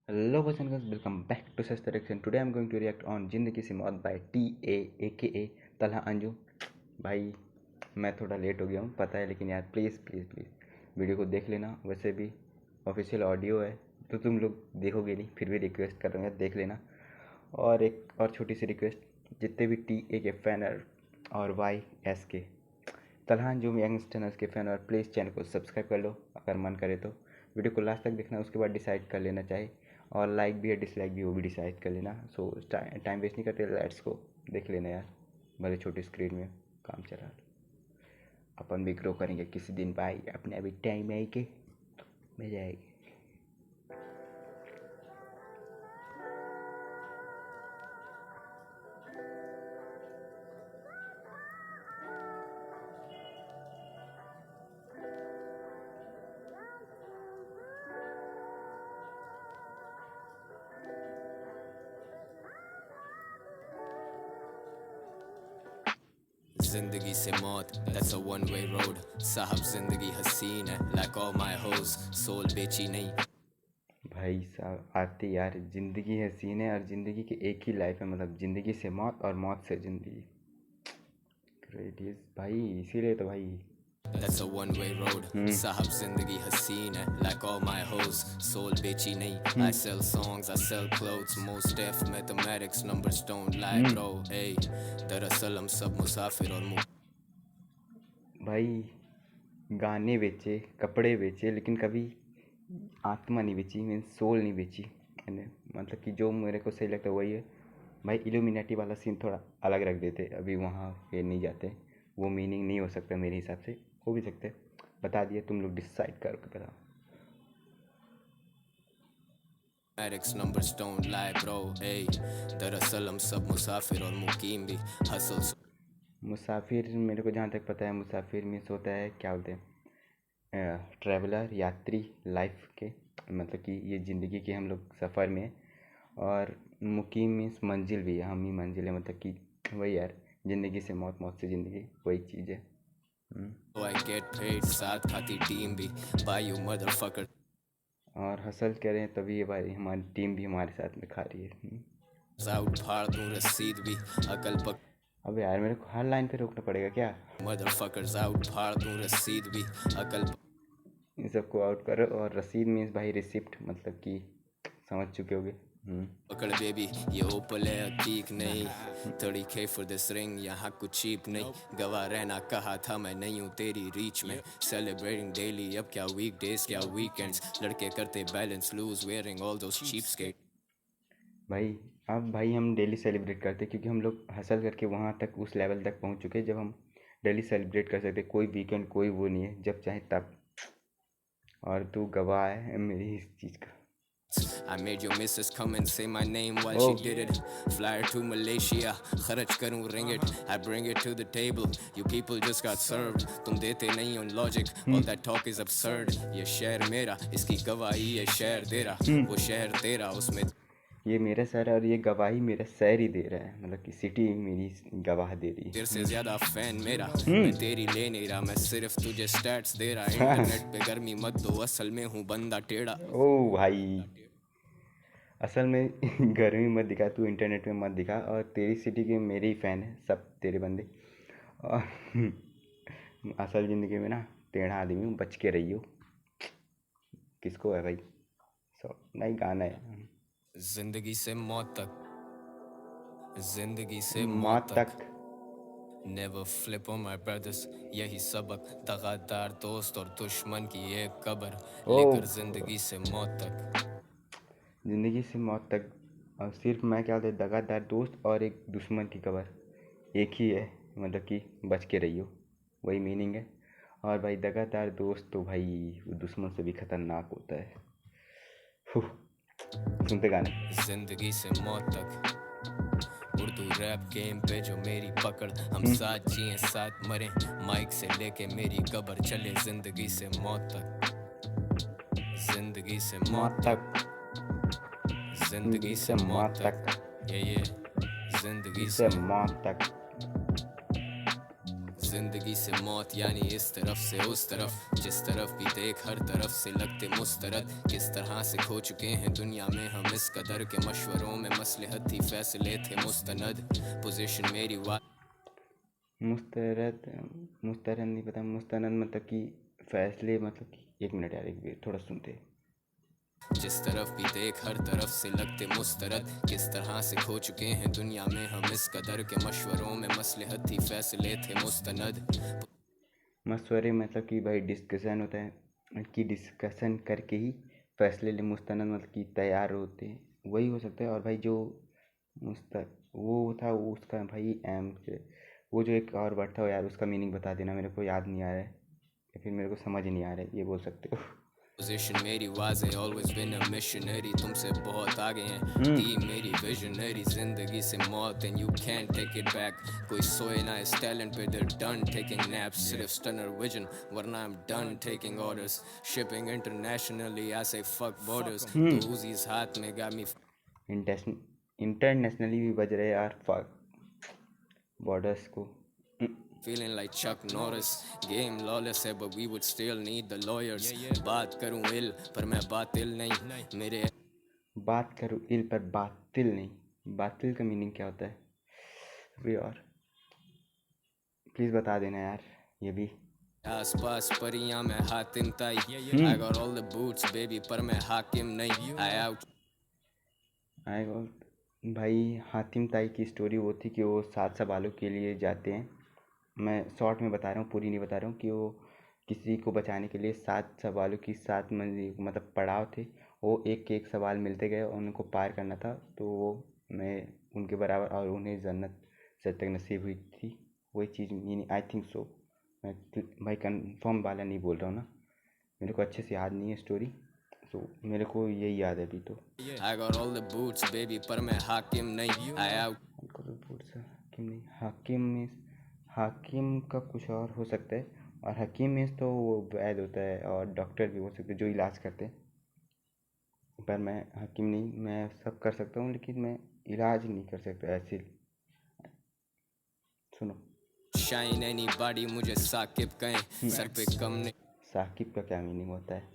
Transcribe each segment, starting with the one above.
Hello boys and girls, welcome back to Such Direction. Today I'm going to react on जिंदगी से मौत by TA aka Talha Anju. भाई मैं थोड़ा लेट हो गया हूँ पता है, लेकिन यार प्लीज़ प्लीज़ प्लीज़ वीडियो को देख लेना. वैसे भी ऑफिशियल ऑडियो है तो तुम लोग देखोगे नहीं, फिर भी रिक्वेस्ट कर रहा हूँ यार देख लेना. और एक और छोटी सी रिक्वेस्ट, जितने भी TA के फ़ैन और YS के तलहा अंजू यंगस्टर्स के फ़ैन, और प्लीज़ चैनल को सब्सक्राइब कर लो अगर मन करे तो. वीडियो को लास्ट तक देखना, उसके बाद डिसाइड कर लेना चाहे, और लाइक भी है डिसलाइक भी वो भी डिसाइड कर लेना. सो टाइम वेस्ट नहीं करते, लेट्स को देख लेना यार. भले छोटी स्क्रीन में काम चला, अपन भी ग्रो करेंगे किसी दिन भाई. अपने अभी टाइम है कि मजा आएगी. जिंदगी से मौत, that's a one way road. साहब जिंदगी हसीन है, like all my hoes. Soul बेची नहीं. भाई साहब आती यार, ज़िंदगी हसीन है और ज़िंदगी की एक ही लाइफ है, मतलब ज़िंदगी से मौत और मौत से ज़िंदगी. ग्रेट इज भाई, इसीलिए तो भाई. That's a one way road. साहब जिंदगी हसीन है, like all my hoes. Soul बेची नहीं. I sell songs, I sell clothes. Most F mathematics, numbers don't lie bro. Hey, दरअसल हम सब मुसाफिर और भाई गाने बेचे, कपड़े बेचे, लेकिन कभी आत्मा नहीं बेची, मीन्स सोल नहीं बेची मैंने. मतलब कि जो मेरे को सही लगता है वही है भाई. इल्यूमिनाटी वाला सीन थोड़ा अलग रख देते, अभी वहाँ पे नहीं जाते. वो मीनिंग नहीं हो सकता मेरे हिसाब से, हो भी सकते. बता दिए, तुम लोग डिसाइड करो बताओ. mathematics, numbers don't lie bro. Hey, दरअसल हम सब मुसाफिर और मुकीम भी. Hustle. मुसाफिर मेरे को जहाँ तक पता है, मुसाफिर मीन्स होता है क्या बोलते हैं, ट्रैवलर, यात्री लाइफ के, मतलब कि ये ज़िंदगी के हम लोग सफ़र में. और मुकीम मीन्स मंजिल भी है, हम ही मंजिल है, मतलब कि वही यार, ज़िंदगी से मौत, मौत से ज़िंदगी, वही चीज़ है. I get paid, साथ खाती टीम भी. Buy you motherfucker. और हसल करें तभी ये भाई हमारी टीम भी हमारे साथ में खा रही है. आउट फाड़ दूं रसीद भी. अकल पक. अब यार मेरे को हर लाइन पे रोकना पड़ेगा क्या? Motherfuckers आउट फाड़ दूं रसीद भी. अकल इन सबको आउट करो. और रसीद मीन्स भाई रिसिप्ट, मतलब कि समझ चुके होगे. पकड़ बेबी, ये ओपल है हकीक नहीं. 30K for this ring, यहाँ कुछ चीप नहीं. गवाह रहना कहा था, मैं नहीं हूँ तेरी रीच में. Celebrating daily, अब क्या weekdays क्या weekends. लड़के करते balance lose, wearing all those cheapskates. भाई अब भाई हम डेली सेलिब्रेट करते, क्योंकि हम लोग हसल करके वहाँ तक, उस लेवल तक पहुँच चुके जब हम डेली सेलिब्रेट कर सकते. कोई वीकेंड कोई वो नहीं है, जब चाहे तब. और तू गवाह है मेरी इस चीज़ का. I made your missus come and say my name while she did it. Fly her to Malaysia, खर्च करूँ ringgit. I bring it to the table, you people just got served. तुम देते नहीं on logic, all that talk is absurd. ये शहर मेरा, इसकी गवाही ये शहर तेरा. वो शहर तेरा, उसमें ये मेरा शहर है और ये गवाही मेरा शहर ही दे रहा है, मतलब कि सिटी मेरी गवाह दे रही है. तेरे से ज्यादा फैन मेरा. मैं तेरी ले नहीं रहा, मैं सिर्फ तुझे स्टैट्स दे रहा. इंटरनेट पे गर्मी मत दो, असल में हूँ बंदा टेढ़ा. ओ भाई, असल में गर्मी मत दिखा, तू इंटरनेट में मत दिखा. और तेरी सिटी के मेरे ही फ़ैन है सब, तेरे बंदे. और असल ज़िंदगी में ना टेढ़ा आदमी हूँ, बच के रहियो. किसको है भाई? सो नहीं, गाना है. जिंदगी से मौत तक, जिंदगी से मौत मौत तक. तक. Never flip on my brothers, यही सबक. दगादार दोस्त और दुश्मन की एक कब्र. लेकर जिंदगी से मौत तक. ज़िंदगी से मौत तक. और सिर्फ मैं क्या बोलते, दगादार दोस्त और एक दुश्मन की खबर एक ही है, मतलब कि बच के रहियो, वही मीनिंग है. और भाई दगादार दोस्त तो भाई वो दुश्मन से भी खतरनाक होता है. सुनते गाने. जिंदगी से मौत तक. उर्दू रैप गेम पे जो मेरी पकड़. हम साथ जिए साथ मरे, माइक से लेके मेरी कब्र. चले जिंदगी से मौत तक, जिंदगी से मौत तक, जिंदगी से मौत तक. ये जिंदगी से मौत तक. जिंदगी से मौत यानी इस तरफ से उस तरफ, जिस तरफ भी देख हर तरफ से लगते मुस्तरद। किस तरह से खो चुके हैं दुनिया में हम इस कदर के, मशवरों में मसलहत थी फैसले थे मुस्तनद। पोजीशन मेरी मुस्तरद मुस्तरद नहीं पता, मुस्तनद मतलब कि फैसले, मतलब कि 1 मिनट यार, एक भी थोड़ा सुनते। जिस तरफ भी देख हर तरफ से लगते मुस्तरद। किस तरह से खो चुके हैं दुनिया में हम इस कदर के, मशवरों में मसलहत थी फैसले थे मुस्तनद। मशवरे मतलब कि भाई डिस्कशन होता है कि डिस्कशन करके ही फैसले ले। मुस्तनद मतलब कि तैयार होते हैं, वही हो सकता है। और भाई जो वो था उसका भाई एम से वो जो एक और वर्ड था यार, उसका मीनिंग बता देना, मेरे को याद नहीं आ रहा है या फिर मेरे को समझ नहीं आ रहा है, ये बोल सकते हो। पोजीशन मेरी वाज़े ऑलवेज बिन अ मिशनरी, तुमसे बहुत आगे हैं टीम मेरी विजनरी। जिंदगी से मौत and you can take it back, कोई सोए ना इस टैलेंट पे, they're done taking naps, सिर्फ स्टनर विजन वरना I'm done taking orders, shipping internationally I say fuck borders, तो Uzi's हाथ में got me इंटरनेशनली भी बज रहे यार, बॉर्डर्स को। feeling like Chuck Norris, game lawless है but we would still need the lawyers। बात करूं इल पर मैं बातिल नहीं, मेरे बात करूँ इल पर बातिल नहीं। बातिल का मीनिंग क्या होता है अभी? और प्लीज़ बता देना यार ये भी। आसपास परियां में हातिम ताई, I got all the boots baby पर मैं हाकिम नहीं, I out भाई हातिम ताई की स्टोरी वो थी कि वो 7 सवालों के लिए जाते हैं। मैं शॉर्ट में बता रहा हूँ, पूरी नहीं बता रहा हूँ। कि वो किसी को बचाने के लिए 7 सवालों की 7 मंजिल मतलब पड़ाव थे, वो एक एक सवाल मिलते गए और उनको पार करना था। तो वो मैं उनके बराबर, और उन्हें जन्नत से तक नसीब हुई थी। वही चीज़ मीनिंग आई थिंक सो। मैं भाई कंफर्म वाला नहीं बोल रहा हूँ ना, मेरे को अच्छे से याद नहीं है स्टोरी, तो मेरे को यही याद है अभी। तो I got all the boots baby पर मैं हाकिम नहीं, I out हाकिम नहीं, हाकिम मीन्स हाकिम का कुछ और हो सकता है। और हकीम मीन्स तो वो वैद होता है, और डॉक्टर भी हो सकते हैं जो इलाज करते हैं। पर मैं हकीम नहीं, मैं सब कर सकता हूँ लेकिन मैं इलाज नहीं कर सकता ऐसे। सुनो, शाइन एनीबॉडी मुझे साकिब कहें, सर पे कम नहीं साकिब का क्या मीनिंग होता है?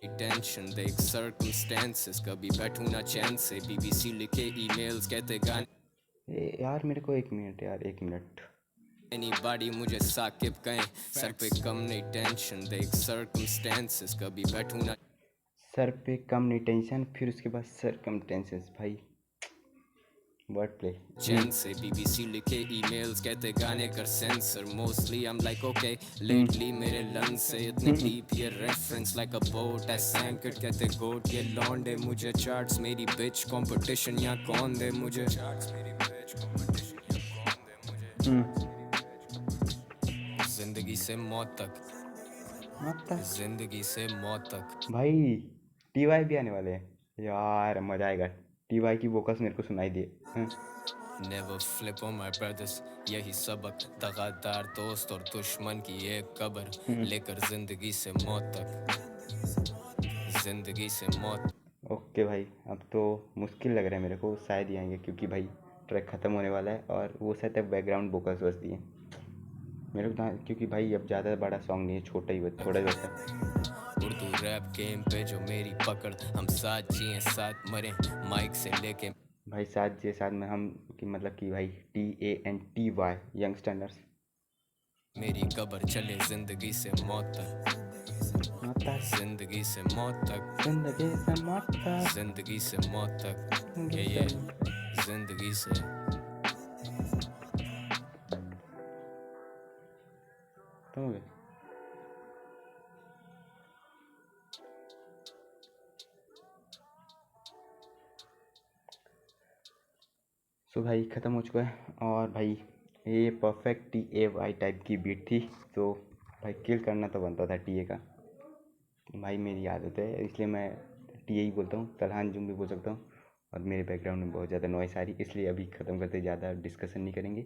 टेंशन देख सर्कमस्टेंसेस, कभी बैठूं ना चैन से, बीबीसी लिखे ईमेल्स कहते गाने यार मेरे को 1 मिनट यार, 1 मिनट। एनीबॉडी मुझे साकिब कहें, सर पे कम नहीं टेंशन देख सर्कमस्टेंसेस, कभी बैठूं ना सर पे कम नहीं टेंशन, फिर उसके बाद सरकमस्टेंसेस। भाई वर्ड प्ले। चैन से, बीबीसी लिखे ईमेल्स कहते गाने कर sensor, mostly I am like okay lately मेरे लंग से इतने डीप ये reference like a boat I sank it, कहते गोट ये लौंडे मुझे चार्ट्स मेरी बिच, कंपटीशन यहाँ कौन दे मुझे चार्ट्स मेरी बिच, कंपटीशन यहाँ कौन दे मुझे। जिंदगी से मौत तक, जिंदगी से मौत तक। भाई टीवाई भी आने वाले हैं यार, मजा आएगा। टीवाई की वोकल्स मेरे को सुनाई दे। Never flip on my brothers, यही सबक, दगादार दोस्त और दुश्मन की एक कब्र, लेकर जिंदगी से मौत तक, जिंदगी से मौत। ओके भाई, अब तो मुश्किल लग रहा है मेरे को, शायद ही आएंगे क्योंकि भाई ट्रैक ख़त्म होने वाला है और वो शायद तक बैकग्राउंड वोकल्स बजती हैं मेरे को, क्योंकि भाई अब ज़्यादा बड़ा सॉन्ग नहीं है, छोटा ही थोड़ा ही बचा है। उर्दू रैप गेम पे जो मेरी पकड़, हम साथ जिए साथ मरे, माइक से लेके भाई साथ जे साथ में हम कि मतलब कि भाई TANTY यंग स्टैंडर्ड्स। मेरी कब्र चले जिंदगी से मौत तक, जिंदगी से मौत तक, जिंदगी से मौत तक, जिंदगी से मौत तक, ये जिंदगी से। तो सो भाई ख़त्म हो चुका है। और भाई ये परफेक्ट TAY टाइप की बीट थी, तो भाई किल करना तो बनता था TA का। भाई मेरी आदत है इसलिए मैं TA ही बोलता हूँ, तलहान जुम भी बोल सकता हूँ। और मेरे बैकग्राउंड में बहुत ज़्यादा नॉइस आ रही, इसलिए अभी ख़त्म करते, ज़्यादा डिस्कशन नहीं करेंगे।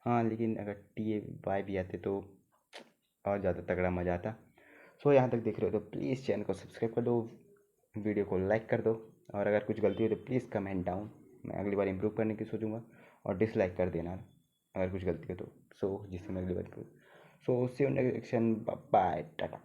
हाँ लेकिन अगर TAY भी आते तो और ज़्यादा तगड़ा मज़ा आता। सो यहाँ तक देख रहे हो तो प्लीज़ चैनल को सब्सक्राइब कर दो, वीडियो को लाइक कर दो, और अगर कुछ गलती हो तो प्लीज़ कमेंट डाउन, मैं अगली बार इम्प्रूव करने की सोचूंगा। और डिसलाइक कर देना अगर कुछ गलती हो तो, सो जिससे मैं अगली बार improve So see you next section. Bye bye. Tata.